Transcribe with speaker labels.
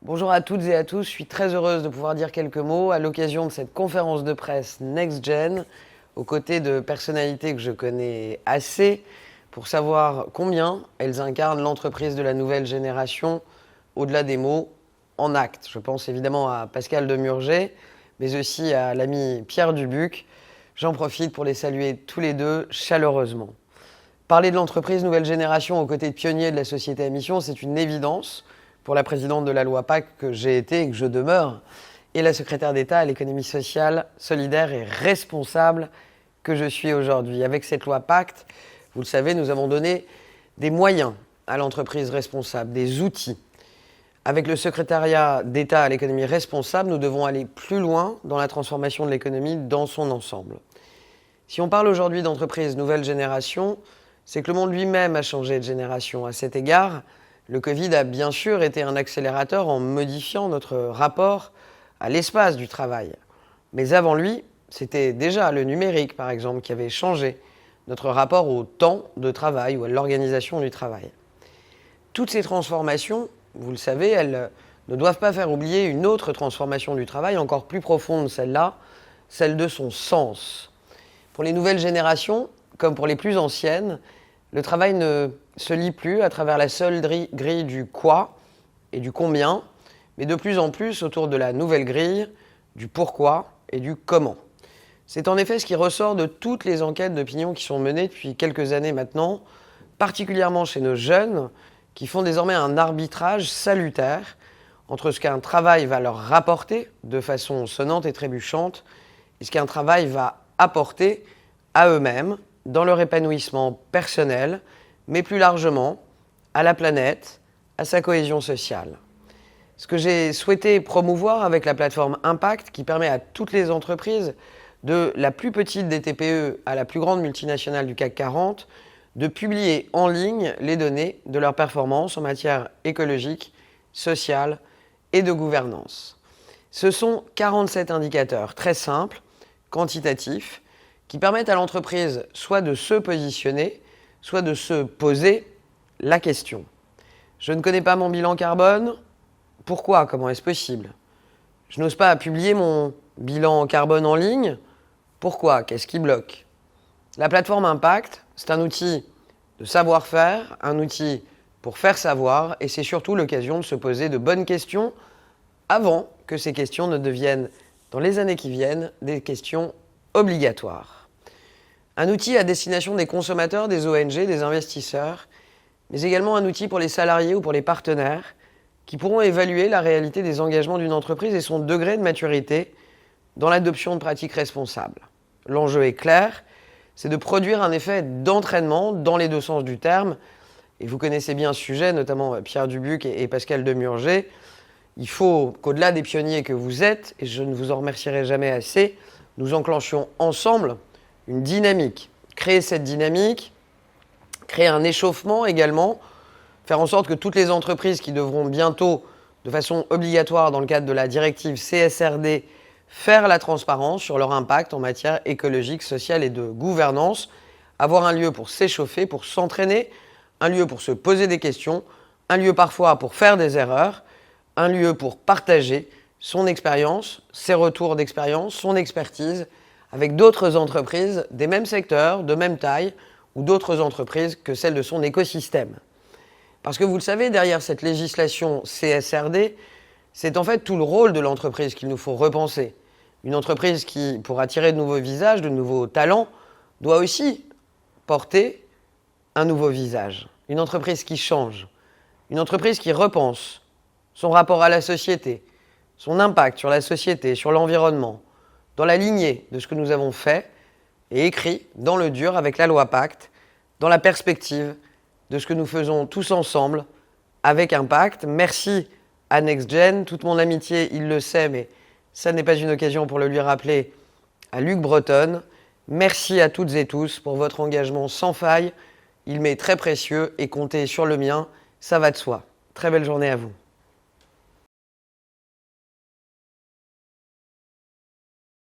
Speaker 1: Bonjour à toutes et à tous, je suis très heureuse de pouvoir dire quelques mots à l'occasion de cette conférence de presse Next Gen, aux côtés de personnalités que je connais assez pour savoir combien elles incarnent l'entreprise de la nouvelle génération, au-delà des mots, en actes. Je pense évidemment à Pascal Demurger, mais aussi à l'ami Pierre Dubuc. J'en profite pour les saluer tous les deux chaleureusement. Parler de l'entreprise nouvelle génération aux côtés de pionniers de la société à mission, c'est une évidence pour la présidente de la loi Pacte que j'ai été et que je demeure, et la secrétaire d'État à l'économie sociale, solidaire et responsable que je suis aujourd'hui. Avec cette loi Pacte, vous le savez, nous avons donné des moyens à l'entreprise responsable, des outils. Avec le secrétariat d'État à l'économie responsable, nous devons aller plus loin dans la transformation de l'économie dans son ensemble. Si on parle aujourd'hui d'entreprise nouvelle génération, c'est que le monde lui-même a changé de génération. À cet égard, le Covid a bien sûr été un accélérateur en modifiant notre rapport à l'espace du travail. Mais avant lui, c'était déjà le numérique, par exemple, qui avait changé notre rapport au temps de travail ou à l'organisation du travail. Toutes ces transformations, vous le savez, elles ne doivent pas faire oublier une autre transformation du travail, encore plus profonde celle-là, celle de son sens. Pour les nouvelles générations, comme pour les plus anciennes, le travail ne se lie plus à travers la seule grille du quoi et du combien, mais de plus en plus autour de la nouvelle grille du pourquoi et du comment. C'est en effet ce qui ressort de toutes les enquêtes d'opinion qui sont menées depuis quelques années maintenant, particulièrement chez nos jeunes, qui font désormais un arbitrage salutaire entre ce qu'un travail va leur rapporter de façon sonnante et trébuchante et ce qu'un travail va apporter à eux-mêmes dans leur épanouissement personnel, mais plus largement à la planète, à sa cohésion sociale. Ce que j'ai souhaité promouvoir avec la plateforme Impact, qui permet à toutes les entreprises, de la plus petite des TPE à la plus grande multinationale du CAC 40, de publier en ligne les données de leur performance en matière écologique, sociale et de gouvernance. Ce sont 47 indicateurs très simples, quantitatifs, qui permettent à l'entreprise soit de se positionner, soit de se poser la question. Je ne connais pas mon bilan carbone. Pourquoi? Comment est-ce possible? Je n'ose pas publier mon bilan carbone en ligne. Pourquoi? Qu'est-ce qui bloque? La plateforme Impact, c'est un outil de savoir-faire, un outil pour faire savoir, et c'est surtout l'occasion de se poser de bonnes questions avant que ces questions ne deviennent, dans les années qui viennent, des questions obligatoires. Un outil à destination des consommateurs, des ONG, des investisseurs, mais également un outil pour les salariés ou pour les partenaires qui pourront évaluer la réalité des engagements d'une entreprise et son degré de maturité dans l'adoption de pratiques responsables. L'enjeu est clair, c'est de produire un effet d'entraînement dans les deux sens du terme. Et vous connaissez bien ce sujet, notamment Pierre Dubuc et Pascal Demurger. Il faut qu'au-delà des pionniers que vous êtes, et je ne vous en remercierai jamais assez, nous enclenchions ensemble une dynamique. Créer cette dynamique, créer un échauffement également, faire en sorte que toutes les entreprises qui devront bientôt, de façon obligatoire dans le cadre de la directive CSRD, faire la transparence sur leur impact en matière écologique, sociale et de gouvernance, avoir un lieu pour s'échauffer, pour s'entraîner, un lieu pour se poser des questions, un lieu parfois pour faire des erreurs, un lieu pour partager son expérience, ses retours d'expérience, son expertise avec d'autres entreprises des mêmes secteurs, de même taille ou d'autres entreprises que celles de son écosystème. Parce que vous le savez, derrière cette législation CSRD, c'est en fait tout le rôle de l'entreprise qu'il nous faut repenser. Une entreprise qui, pour attirer de nouveaux visages, de nouveaux talents, doit aussi porter un nouveau visage. Une entreprise qui change, une entreprise qui repense son rapport à la société, son impact sur la société, sur l'environnement, dans la lignée de ce que nous avons fait et écrit dans le dur avec la loi Pacte, dans la perspective de ce que nous faisons tous ensemble avec Impact. Merci à NextGen, toute mon amitié, il le sait, mais ça n'est pas une occasion pour le lui rappeler, à Luc Bretonne. Merci à toutes et tous pour votre engagement sans faille. Il m'est très précieux et comptez sur le mien, ça va de soi. Très belle journée à vous.